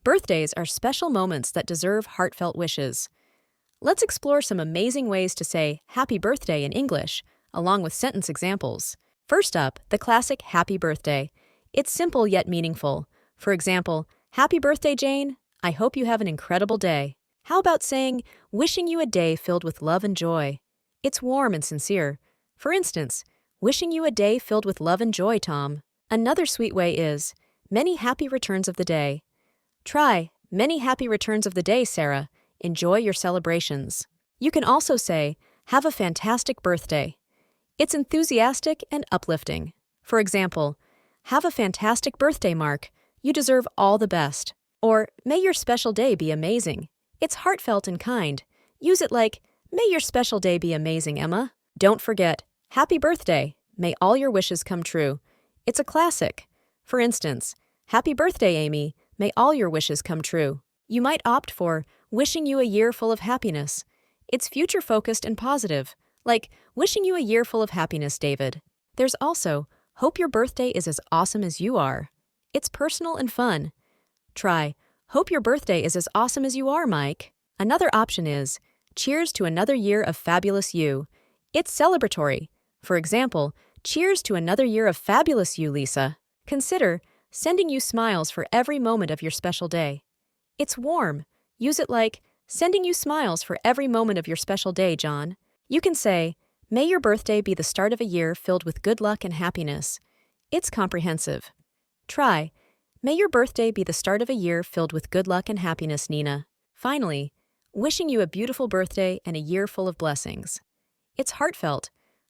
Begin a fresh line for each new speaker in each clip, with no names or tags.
Birthdays are special moments that deserve heartfelt wishes. Let's explore some amazing ways to say happy birthday in English, along with sentence examples. First up, the classic happy birthday. It's simple yet meaningful. For example, happy birthday, Jane. I hope you have an incredible day. How about saying, wishing you a day filled with love and joy? It's warm and sincere. For instance, wishing you a day filled with love and joy, Tom. Another sweet way is, many happy returns of the day. Try, many happy returns of the day, Sarah. Enjoy your celebrations. You can also say, have a fantastic birthday. It's enthusiastic and uplifting. For example, have a fantastic birthday, Mark. You deserve all the best. Or, may your special day be amazing. It's heartfelt and kind. Use it like, may your special day be amazing, Emma. Don't forget, happy birthday. May all your wishes come true. It's a classic. For instance, happy birthday, Amy. May all your wishes come true. You might opt for wishing you a year full of happiness. It's future-focused and positive, like wishing you a year full of happiness, David. There's also hope your birthday is as awesome as you are. It's personal and fun. Try hope your birthday is as awesome as you are, Mike. Another option is cheers to another year of fabulous you. It's celebratory. For example, cheers to another year of fabulous you, Lisa. Consider sending you smiles for every moment of your special day. It's warm. Use it like, sending you smiles for every moment of your special day, John. You can say, may your birthday be the start of a year filled with good luck and happiness. It's comprehensive. Try, may your birthday be the start of a year filled with good luck and happiness, Nina. Finally, wishing you a beautiful birthday and a year full of blessings. It's heartfelt.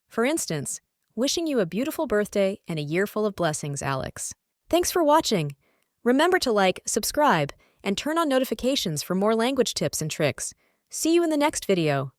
For instance, wishing you a beautiful birthday and a year full of blessings, Alex. Thanks for watching. Remember to like, subscribe, and turn on notifications for more language tips and tricks. See you in the next video.